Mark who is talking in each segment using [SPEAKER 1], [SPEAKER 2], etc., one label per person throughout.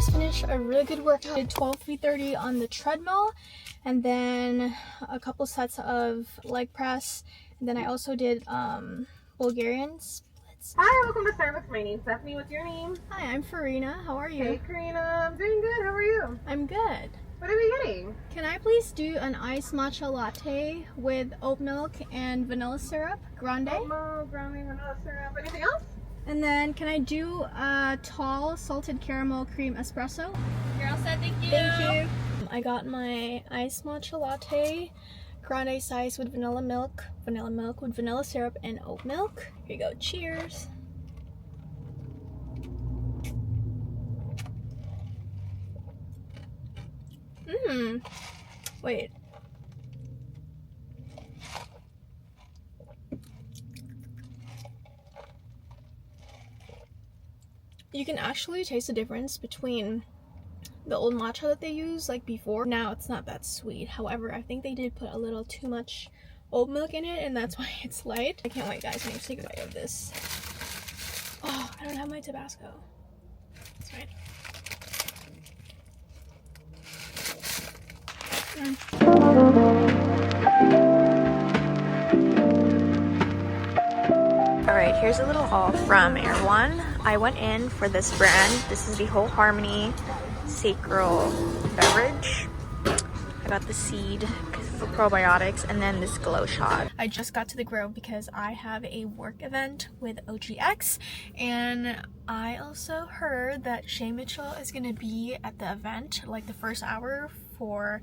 [SPEAKER 1] just finished a really good workout. I did 12-3-30 on the treadmill, and then a couple sets of leg press, and then I also did Bulgarian splits.
[SPEAKER 2] Hi, welcome to Starbucks. My name's Stephanie. What's your name?
[SPEAKER 1] Hi, I'm Farina. How are you?
[SPEAKER 2] Hey, Karina. I'm doing good. How are you?
[SPEAKER 1] I'm good.
[SPEAKER 2] What are we getting?
[SPEAKER 1] Can I please do an iced matcha latte with oat milk and vanilla syrup, grande?
[SPEAKER 2] Oat milk, grande vanilla syrup. Anything else?
[SPEAKER 1] And then can I do a tall salted caramel cream espresso?
[SPEAKER 2] You're all set. Thank you.
[SPEAKER 1] Thank you. I got my iced matcha latte, grande size with vanilla milk with vanilla syrup and oat milk. Here you go. Cheers. Wait. You can actually taste the difference between the old matcha that they use like before. Now it's not that sweet. However, I think they did put a little too much oat milk in it, and that's why it's light. I can't wait, guys. I'm gonna take a bite of this. Oh, I don't have my Tabasco. That's fine. Alright, here's a little haul from Air One. I went in for this brand. This is the Whole Harmony Sacral beverage. I got the seed for probiotics and then this glow shot. I just got to the Grove because I have a work event with OGX, and I also heard that Shay Mitchell is gonna be at the event, like the first hour for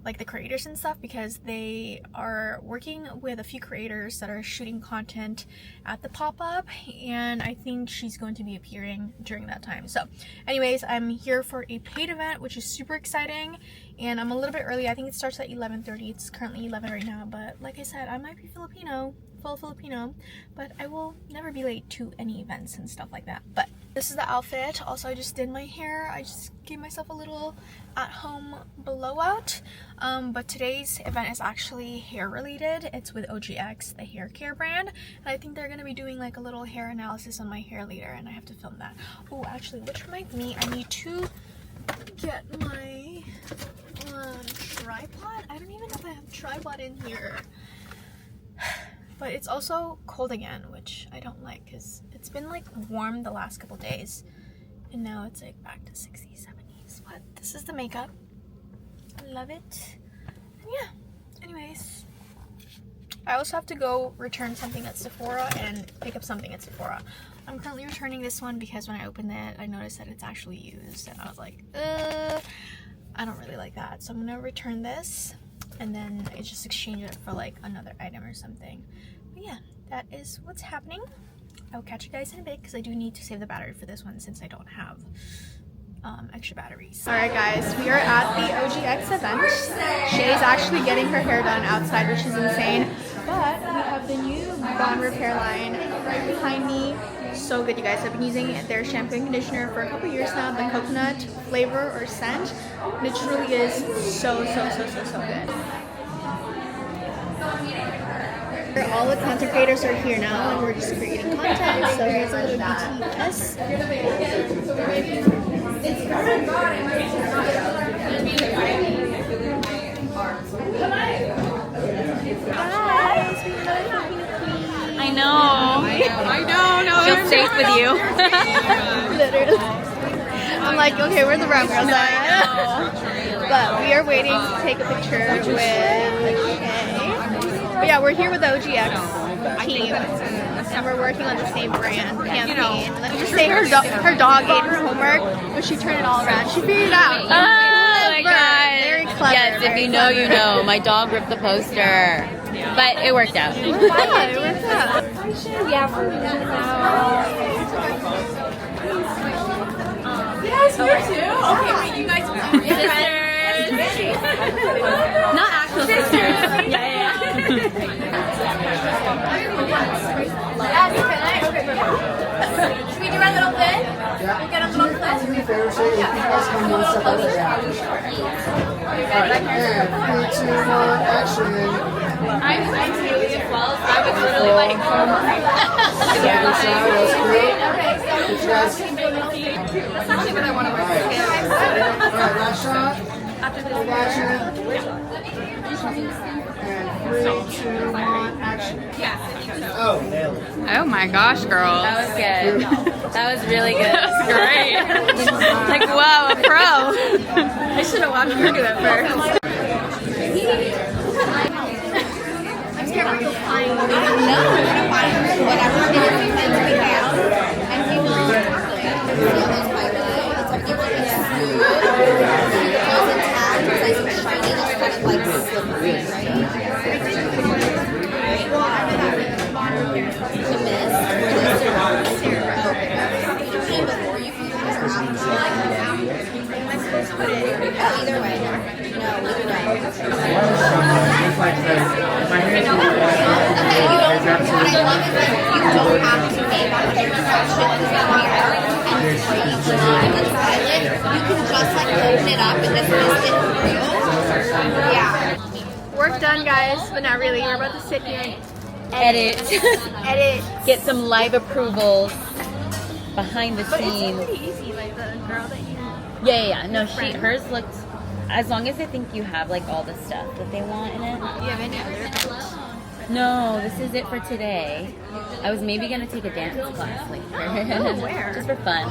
[SPEAKER 1] like the creators and stuff, because they are working with a few creators that are shooting content at the pop-up, and I think she's going to be appearing during that time. So anyways, I'm here for a paid event, which is super exciting, and I'm a little bit early. I think it starts at 11:30. It's currently 11 right now, but like I said, I might be Filipino, full Filipino, but I will never be late to any events and stuff like that. But this is the outfit. Also, I just did my hair. I just gave myself a little at-home blowout. But today's event is actually hair related. It's with OGX, the hair care brand. And I think they're going to be doing like a little hair analysis on my hair later, and I have to film that. Oh, actually, which reminds me, I need to get my tripod. I don't even know if I have a tripod in here. But it's also cold again, which I don't like because it's been like warm the last couple days, and now it's like back to 60s, 70s. But this is the makeup. I love it. And yeah, anyways, I also have to go return something at Sephora and pick up something at Sephora. I'm currently returning this one because when I opened it, I noticed that it's actually used, and I was like, I don't really like that. So I'm gonna return this, and then I just exchange it for like another item or something. But yeah, that is what's happening. I'll catch you guys in a bit because I do need to save the battery for this one since I don't have extra batteries. Alright guys, we are at the OGX event. Shay's actually getting her hair done outside, which is insane. But we have the new Bond Repair line right behind me. So good, you guys. I've been using their shampoo and conditioner for a couple years now, the coconut flavor or scent, and it truly is so good. All the content creators are here now, and we're just creating content. So here's a little BTS.
[SPEAKER 3] I know. No, feels safe with you.
[SPEAKER 1] Literally. I'm like, okay, where are the brown girls at? But we are waiting to take a picture with Shay. But yeah, we're here with the OGX team, and we're working on the same brand campaign. Let me just say her dog ate her homework, but she turned it all around. She figured it out.
[SPEAKER 3] Oh my god.
[SPEAKER 1] Very clever.
[SPEAKER 3] Yes, if you know, you know. My dog ripped the poster. But it worked out.
[SPEAKER 1] Yeah, it worked out.
[SPEAKER 3] Yeah, for now.
[SPEAKER 2] Yes, you too. Okay, wait, you guys are
[SPEAKER 3] Sisters. Not actual sisters. Yeah.
[SPEAKER 2] Should we do our little thing? We'll get a little
[SPEAKER 4] Do me a favor, Shay, if you guys come in step over there. Alright, and 3, 2, 1, action.
[SPEAKER 3] I'm Haley as well, so I was literally like,
[SPEAKER 4] Second side, that's great. Good job.
[SPEAKER 2] That's actually what I want to wear.
[SPEAKER 4] Alright, last shot. Action. And 3, 2, 1, action. Oh, nailed it.
[SPEAKER 3] Oh my gosh, girl.
[SPEAKER 2] That was good. That was really good.
[SPEAKER 3] That's great. Like, wow, a pro.
[SPEAKER 2] I should have watched her do it first.
[SPEAKER 5] Either way.
[SPEAKER 1] Work done, guys, but not really. We're about to sit here and
[SPEAKER 2] Edit.
[SPEAKER 1] edit.
[SPEAKER 2] Get some live approvals behind the
[SPEAKER 1] But it's
[SPEAKER 2] scenes.
[SPEAKER 1] pretty easy, like the girl that you...
[SPEAKER 2] Yeah. No, hers looked. As long as I think you have like all the stuff that they want in it.
[SPEAKER 1] Do you have any other?
[SPEAKER 2] No, this is it for today. I was maybe gonna take a dance class later.
[SPEAKER 1] Oh, where?
[SPEAKER 2] Just for fun.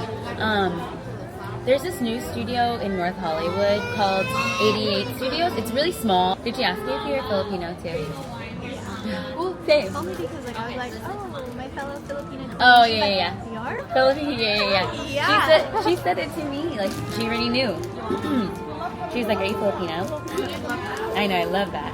[SPEAKER 2] There's this new studio in North Hollywood called 88 Studios. It's really small. Did you ask me if you're Filipino too?
[SPEAKER 1] Well,
[SPEAKER 2] Same.
[SPEAKER 1] only because like I was like, oh, my fellow Filipino.
[SPEAKER 2] Oh yeah.
[SPEAKER 1] You are?
[SPEAKER 2] Filipino, yeah.
[SPEAKER 1] Yeah.
[SPEAKER 2] She said it to me. Like she already knew. She's like, are you Filipino? I know. I love that.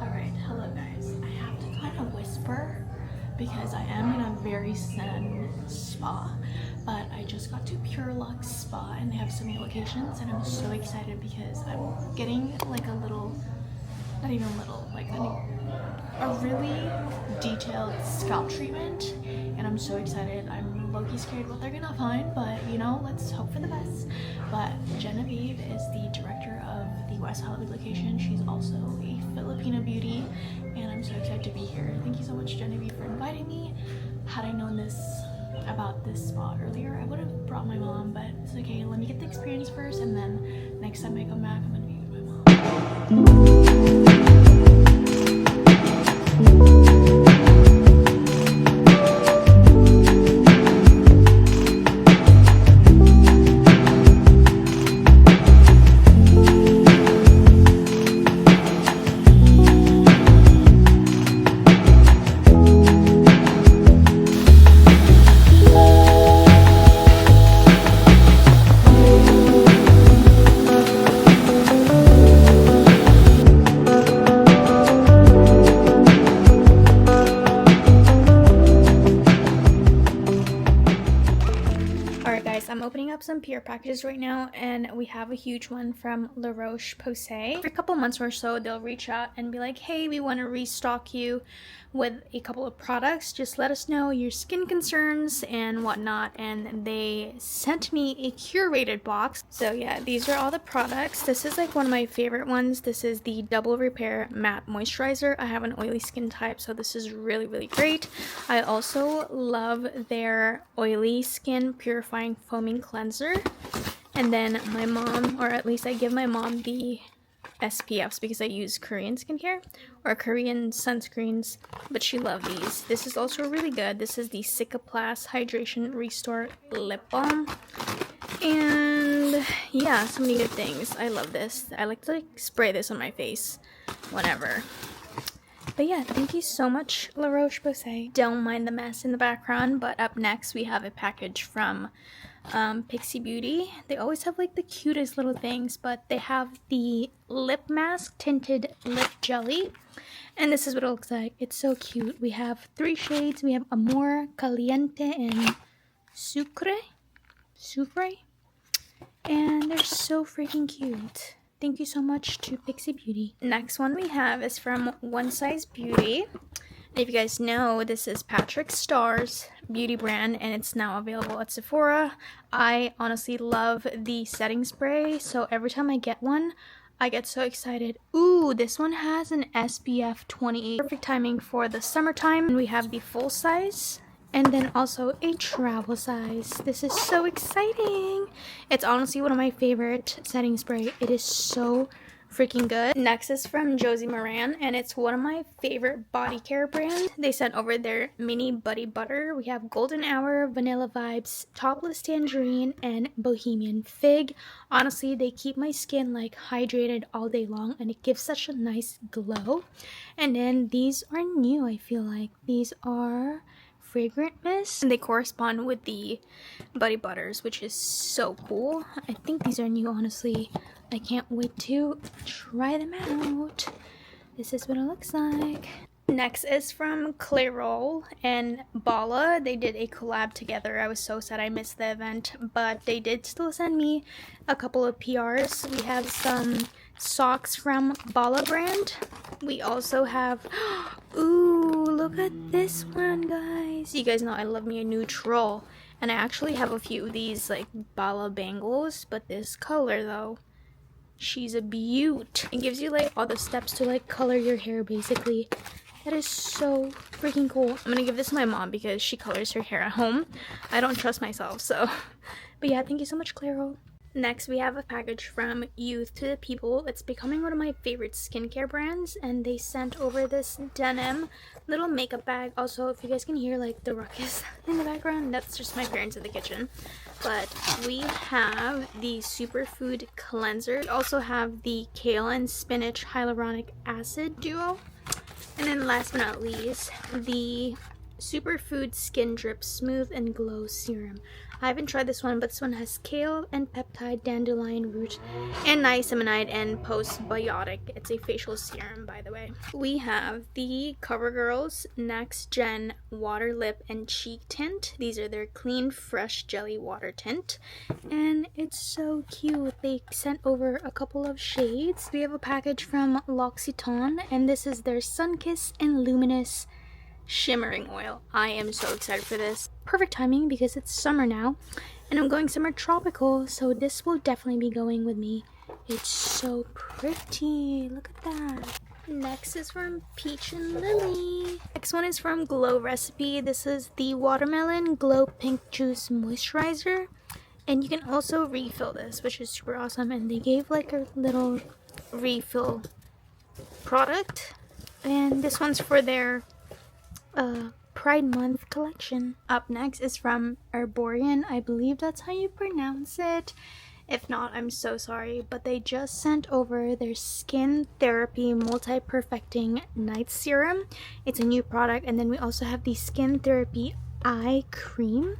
[SPEAKER 1] Alright, hello guys. I have to kind of whisper because I am in a very zen spa, but I just got to Pure Luxe Spa and they have so many locations and I'm so excited because I'm getting like a little, not even little, like a really detailed scalp treatment and I'm so excited. I'm low-key scared what they're gonna find, but you know, let's hope for the best. But Genevieve is the director of the West Hollywood location. She's also a Filipino beauty and I'm so excited to be here. Thank you so much, Genevieve, for inviting me. Had I known about this spa earlier, I would have brought my mom, but it's okay. Let me get the experience first and then next time I come back, I'm gonna be with my mom. I'm opening up some PR packages right now and we have a huge one from La Roche-Posay. Every couple months or so they'll reach out and be like, hey, we want to restock you with a couple of products. Just let us know your skin concerns and whatnot, and they sent me a curated box. So yeah, these are all the products. This is like one of my favorite ones. This is the Double Repair Matte Moisturizer. I have an oily skin type, so this is really, really great. I also love their Oily Skin Purifying Foaming Cleanser. And then my mom, or at least I give my mom the SPFs because I use Korean skincare or Korean sunscreens, but she loved these. This is also really good. This is the Cicaplast Hydration Restore Lip Balm. And yeah, so many good things. I love this. I like to spray this on my face whenever. But yeah, thank you so much, La Roche-Posay. Don't mind the mess in the background, but up next we have a package from Pixie Beauty. They always have like the cutest little things, but they have the lip mask tinted lip jelly, and this is what it looks like. It's so cute. We have 3 shades. We have Amor, Caliente, and Sucre, and they're so freaking cute. Thank you so much to Pixie Beauty. Next one we have is from One Size Beauty. If you guys know, this is Patrick Starr's beauty brand and it's now available at Sephora. I honestly love the setting spray, so every time I get one, I get so excited. Ooh, this one has an SPF 28. Perfect timing for the summertime. And we have the full size and then also a travel size. This is so exciting. It's honestly one of my favorite setting spray. It is so freaking good. Next is from Josie Moran, and it's one of my favorite body care brands. They sent over their mini buddy butter. We have Golden Hour, Vanilla Vibes, Topless Tangerine, and Bohemian Fig. Honestly, they keep my skin like hydrated all day long, and it gives such a nice glow. And then these are new, I feel like. These are fragrant mist, and they correspond with the buddy butters, which is so cool. I think these are new, honestly. I can't wait to try them out. This is what it looks like. Next is from Clairol and Bala. They did a collab together. I was so sad I missed the event, but they did still send me a couple of PRs. We have some socks from Bala brand. We also have, ooh, look at this one, guys. You guys know I love me a neutral, and I actually have a few of these like Bala bangles, but this color though, she's a beaut. It gives you like all the steps to like color your hair basically. That is so freaking cool. I'm gonna give this to my mom because she colors her hair at home. I don't trust myself, so. But yeah, thank you so much, Clairol. Next, we have a package from Youth to the People. It's becoming one of my favorite skincare brands, and they sent over this denim little makeup bag. Also, if you guys can hear like the ruckus in the background, that's just my parents in the kitchen. But we have the Superfood Cleanser. We also have the Kale and Spinach Hyaluronic Acid Duo. And then last but not least, the Superfood Skin Drip Smooth and Glow Serum. I haven't tried this one, but this one has kale and peptide, dandelion root, and niacinamide and postbiotic. It's a facial serum, by the way. We have the CoverGirl's Next Gen Water Lip and Cheek Tint. These are their Clean Fresh Jelly Water Tint, and it's so cute. They sent over a couple of shades. We have a package from L'Occitane, and this is their Sunkissed and Luminous Shimmering Oil. I am so excited for this. Perfect timing because it's summer now and I'm going summer tropical, so this will definitely be going with me. It's so pretty. Look at that. Next is from Peach and Lily. Next one is from Glow Recipe. This is the Watermelon Glow Pink Juice Moisturizer, and you can also refill this, which is super awesome. And they gave like a little refill product, and this one's for their Pride Month collection. Up next is from Herborian. I believe that's how you pronounce it. If not, I'm so sorry, but they just sent over their Skin Therapy Multi-Perfecting Night Serum. It's a new product. And then we also have the Skin Therapy Eye Cream,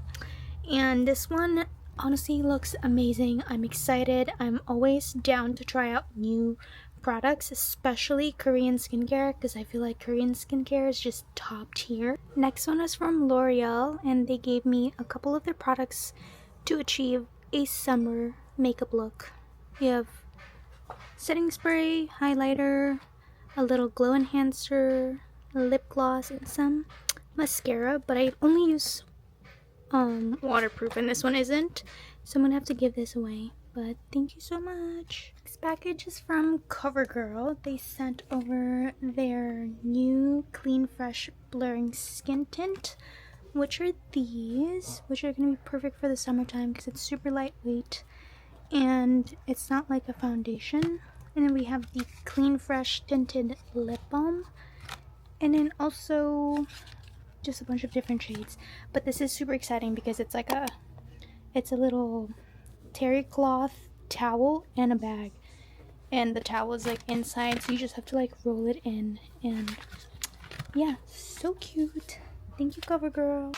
[SPEAKER 1] and this one honestly looks amazing. I'm excited. I'm always down to try out new products, especially Korean skincare, because I feel like Korean skincare is just top tier. Next one is from L'Oreal, and they gave me a couple of their products to achieve a summer makeup look. We have setting spray, highlighter, a little glow enhancer, a lip gloss, and some mascara, but I only use waterproof, and this one isn't, so I'm gonna have to give this away. But thank you so much. This package is from CoverGirl. They sent over their new Clean Fresh Blurring Skin Tint, which are these, which are going to be perfect for the summertime because it's super lightweight and it's not like a foundation. And then we have the Clean Fresh Tinted Lip Balm, and then also just a bunch of different shades. But this is super exciting because it's like it's a little terry cloth towel and a bag, and the towel is like inside, so you just have to like roll it in, and yeah, so cute. Thank you, CoverGirl.